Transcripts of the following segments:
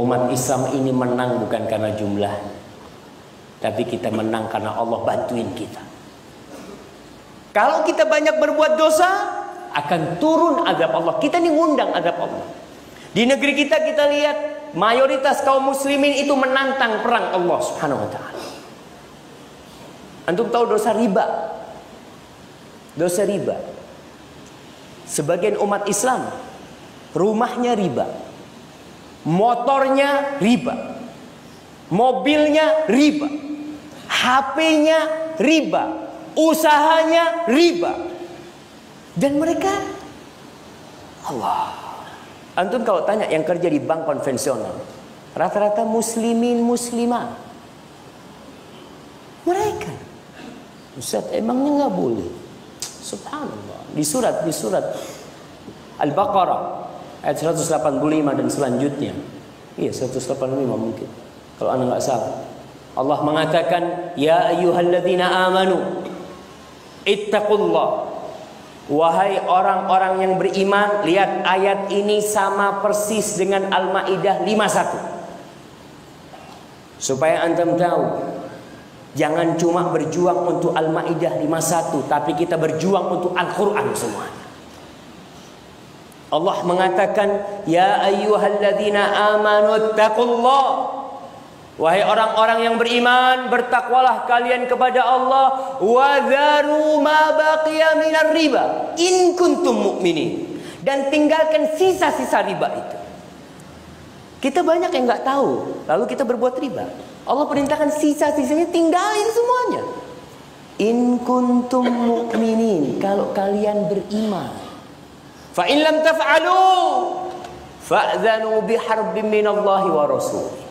Umat Islam ini menang bukan karena jumlah, tapi kita menang karena Allah bantuin kita. Kalau kita banyak berbuat dosa, akan turun azab Allah. Kita ini ngundang azab Allah. Di negeri kita lihat mayoritas kaum muslimin itu menantang perang Allah Subhanahu wa taala. Antum tahu dosa riba? Dosa riba. Sebagian umat Islam rumahnya riba, motornya riba, mobilnya riba, HP-nya riba, usahanya riba. Dan mereka, Allah, antum kalau tanya yang kerja di bank konvensional, rata-rata muslimin muslimah. Mereka, Ustaz, emangnya nggak boleh? Subhanallah. Di surat Al-Baqarah ayat 185 dan selanjutnya. Iya, 185 mungkin, kalau anda nggak salah. Allah mengatakan, ya ayyuhalladzina amanu ittaqullah. Wahai orang-orang yang beriman, lihat ayat ini sama persis dengan Al-Maidah 51. Supaya antum tahu, jangan cuma berjuang untuk Al-Maidah 51, tapi kita berjuang untuk Al-Quran semuanya. Allah mengatakan, ya ayyuhalladzina amanu ittaqullah. Wahai orang-orang yang beriman, bertakwalah kalian kepada Allah. Wa dharu ma baqiya minar riba in kuntum mu'minin. Dan tinggalkan sisa-sisa riba itu. Kita banyak yang nggak tahu, lalu kita berbuat riba. Allah perintahkan sisa-sisanya tinggalin semuanya. In kuntum mu'minin, kalau kalian beriman. Fa in lam taf'alu fa'dzanu biharbin minallahi wa rasul.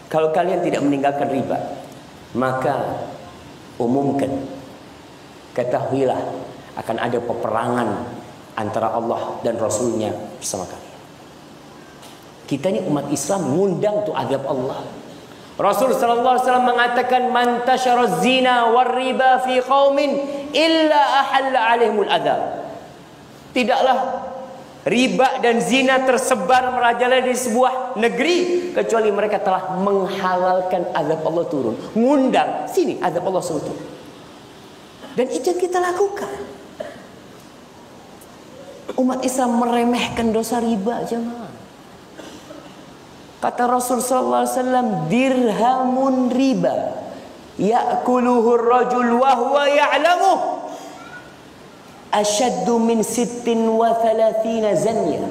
Kalau kalian tidak meninggalkan riba, maka umumkan, ketahuilah akan ada peperangan antara Allah dan Rasulnya bersama kalian. Kita ini umat Islam ngundang tuh azab Allah. Rasul sallallahu alaihi wasallam mengatakan, man tashara zina war riba fi qaumin illa ahalla alaihimul adzab. Tidaklah riba dan zina tersebar merajalela di sebuah negeri kecuali mereka telah menghalalkan azab Allah turun. Ngundang, sini azab Allah suruh turun. Dan itu yang kita lakukan. Umat Islam meremehkan dosa riba, jemaah. Kata Rasul sallallahu alaihi wasallam, dirhamun riba ya'kuluhu ar-rajul wa huwa ya'lamuh asyaddu min 36 zanya.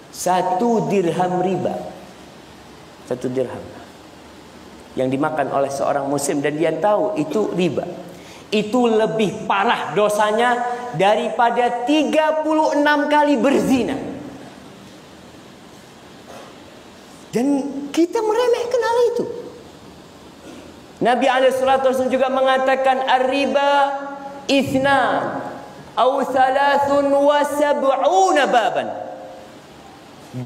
Satu dirham riba, satu dirham yang dimakan oleh seorang muslim dan dia tahu itu riba, itu lebih parah dosanya daripada 36 kali berzina. Dan kita meremehkan hal itu. Nabi SAW juga mengatakan, ar-riba ithna au 73 baban.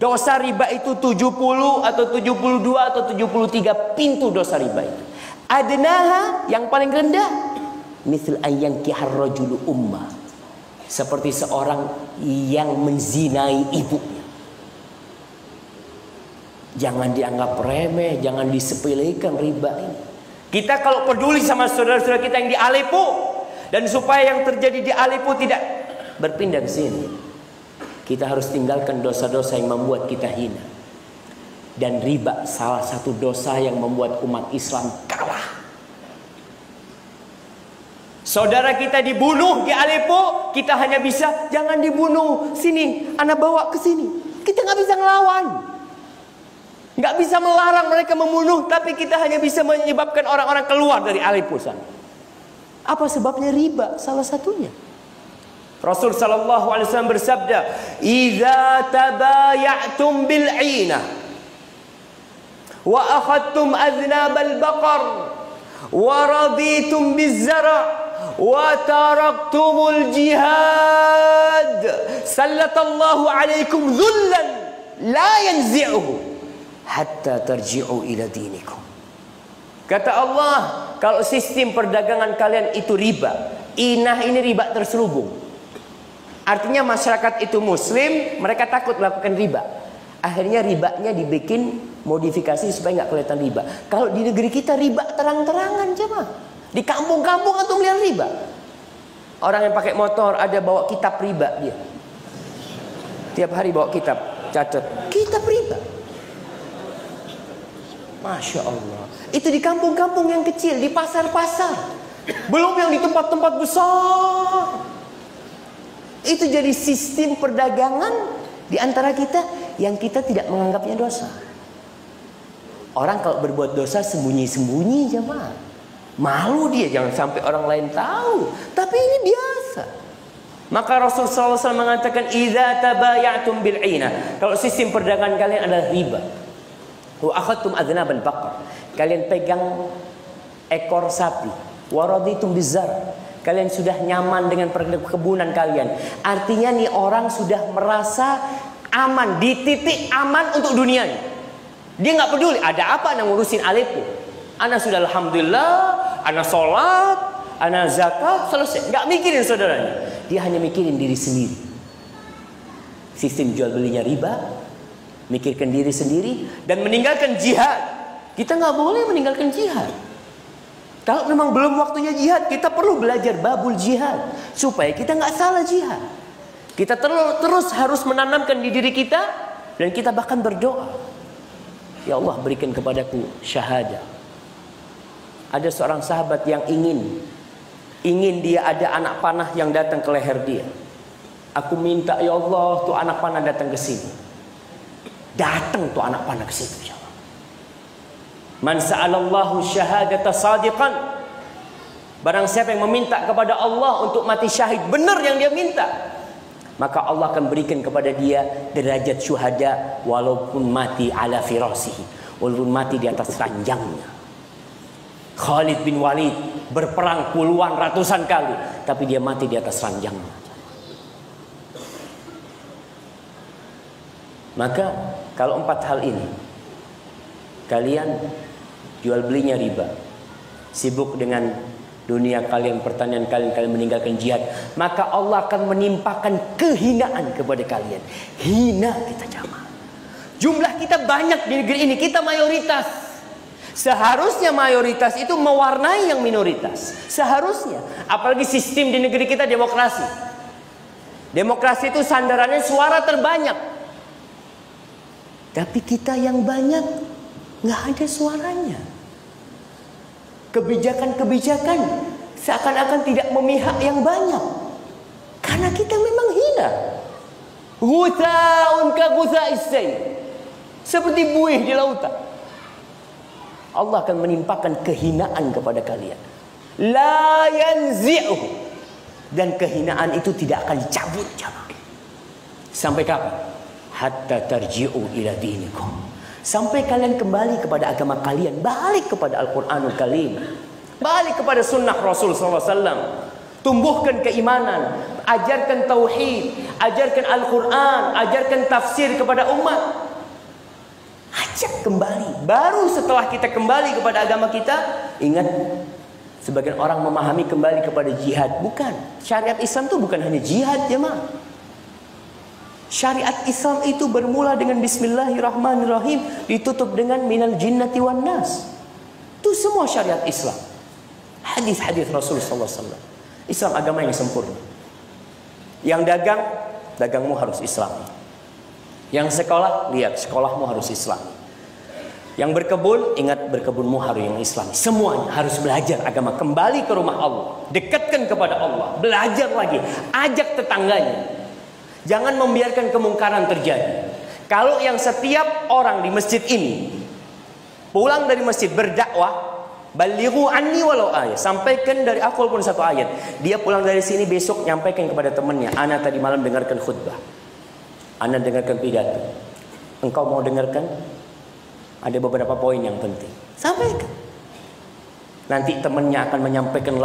Dosa riba itu 70 atau 72 atau 73 pintu dosa riba itu. Adnaha, yang paling rendah, misal ayyankihar rajulu ummah, seperti seorang yang menzinai ibunya. Jangan dianggap remeh, jangan disepelekan riba ini. Kita kalau peduli sama saudara-saudara kita yang di Aleppo, dan supaya yang terjadi di Aleppo tidak berpindah ke sini, kita harus tinggalkan dosa-dosa yang membuat kita hina. Dan riba salah satu dosa yang membuat umat Islam kalah. Saudara kita dibunuh di Aleppo, kita hanya bisa, jangan dibunuh, sini, anak bawa ke sini. Kita nggak bisa ngelawan, nggak bisa melarang mereka membunuh, tapi kita hanya bisa menyebabkan orang-orang keluar dari Aleppo sana. Apa sebabnya? Riba salah satunya. Rasul sallallahu alaihi wasallam bersabda, "Idza tabayatum bil 'inah wa akhadtum adnabal baqar wa raditum biz zara' wa taraktumul jihad sallatallahu alaikum dhullan la yanzi'uhu hatta tarji'u ila dinikum." Kata Allah, kalau sistem perdagangan kalian itu riba, inah ini riba terselubung. Artinya masyarakat itu muslim, mereka takut melakukan riba. Akhirnya ribanya dibikin modifikasi supaya nggak kelihatan riba. Kalau di negeri kita riba terang-terangan jemaah. Di kampung-kampung atau melihat riba. Orang yang pakai motor ada bawa kitab riba dia. Tiap hari bawa kitab, catat kitab riba. Masya Allah. Itu di kampung-kampung yang kecil, di pasar-pasar. Belum yang di tempat-tempat besar. Itu jadi sistem perdagangan di antara kita yang kita tidak menganggapnya dosa. Orang kalau berbuat dosa sembunyi-sembunyi jemaah. Malu dia, jangan sampai orang lain tahu. Tapi ini biasa. Maka Rasulullah SAW mengatakan, "Idza tabayatum bil 'ina." Kalau sistem perdagangan kalian adalah riba. Wa akhadtum adnaban baqar. Kalian pegang ekor sapi. Wa raditum bizar. Kalian sudah nyaman dengan perkebunan kalian. Artinya nih orang sudah merasa aman, di titik aman untuk dunianya. Dia nggak peduli ada apa, ana ngurusin Aleppo. Ana sudah alhamdulillah, ana sholat, ana zakat, selesai. Nggak mikirin saudaranya. Dia hanya mikirin diri sendiri. Sistem jual belinya riba, mikirkan diri sendiri dan meninggalkan jihad. Kita nggak boleh meninggalkan jihad. Kalau memang belum waktunya jihad, kita perlu belajar babul jihad supaya kita nggak salah jihad. Kita terus harus menanamkan di diri kita dan kita bahkan berdoa, ya Allah berikan kepadaku syahadah. Ada seorang sahabat yang ingin dia ada anak panah yang datang ke leher dia. Aku minta ya Allah tuh anak panah datang ke sini. Datang tuh anak panah ke situ. Man sa'alallahu syahadata sadiqan. Barang siapa yang meminta kepada Allah untuk mati syahid, benar yang dia minta, maka Allah akan berikan kepada dia derajat syuhada walaupun mati ala firasihi, walaupun mati di atas ranjangnya. Khalid bin Walid berperang puluhan ratusan kali, tapi dia mati di atas ranjangnya. Maka kalau 4 hal ini kalian jual belinya riba, sibuk dengan dunia kalian, pertanian kalian, kalian meninggalkan jihad, maka Allah akan menimpakan kehinaan kepada kalian. Hina kita jamaah. Jumlah kita banyak di negeri ini, kita mayoritas. Seharusnya mayoritas itu mewarnai yang minoritas. Seharusnya, apalagi sistem di negeri kita demokrasi. Demokrasi itu sandarannya suara terbanyak. Tapi kita yang banyak nggak ada suaranya. Kebijakan-kebijakan seakan-akan tidak memihak yang banyak. Karena kita memang hina. Ghutha'un ka ghutha'is sayl. Seperti buih di lautan. Allah akan menimpakan kehinaan kepada kalian. La yanzi'uhu. Dan kehinaan itu tidak akan dicabut. Sampai kapan? Hatta tarji'u ila dinikum. Sampai kalian kembali kepada agama kalian, balik kepada Al-Quranul Karim, balik kepada sunnah Rasul SAW. Tumbuhkan keimanan, ajarkan tauhid, ajarkan Al-Quran, ajarkan tafsir kepada umat. Ajak kembali. Baru setelah kita kembali kepada agama kita, ingat, sebagian orang memahami kembali kepada jihad. Bukan, syariat Islam itu bukan hanya jihad jemaah. Syariat Islam itu bermula dengan Bismillahirrahmanirrahim, ditutup dengan minal jinnati wan nas. Itu semua syariat Islam. Hadis-hadis Rasulullah SAW. Islam agama yang sempurna. Yang dagang, dagangmu harus Islam. Yang sekolah, lihat sekolahmu harus Islam. Yang berkebun, ingat berkebunmu harus yang Islam. Semuanya harus belajar agama, kembali ke rumah Allah, dekatkan kepada Allah, belajar lagi, ajak tetangganya. Jangan membiarkan kemungkaran terjadi. Kalau yang setiap orang di masjid ini pulang dari masjid berdakwah, balighu anni walau ayat, sampaikan dari aku walaupun 1 ayat. Dia pulang dari sini besok nyampaikan kepada temannya, ana tadi malam dengarkan khutbah, ana dengarkan pidato. Engkau mau dengarkan? Ada beberapa poin yang penting. Sampaikan. Nanti temannya akan menyampaikan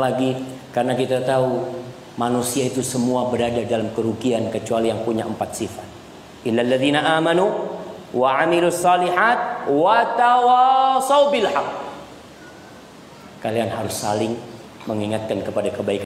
lagi, karena kita tahu manusia itu semua berada dalam kerugian kecuali yang punya 4 sifat. Illal ladzina amanu wa 'amilus shalihat wa tawashaw bil haqq. Kalian harus saling mengingatkan kepada kebaikan.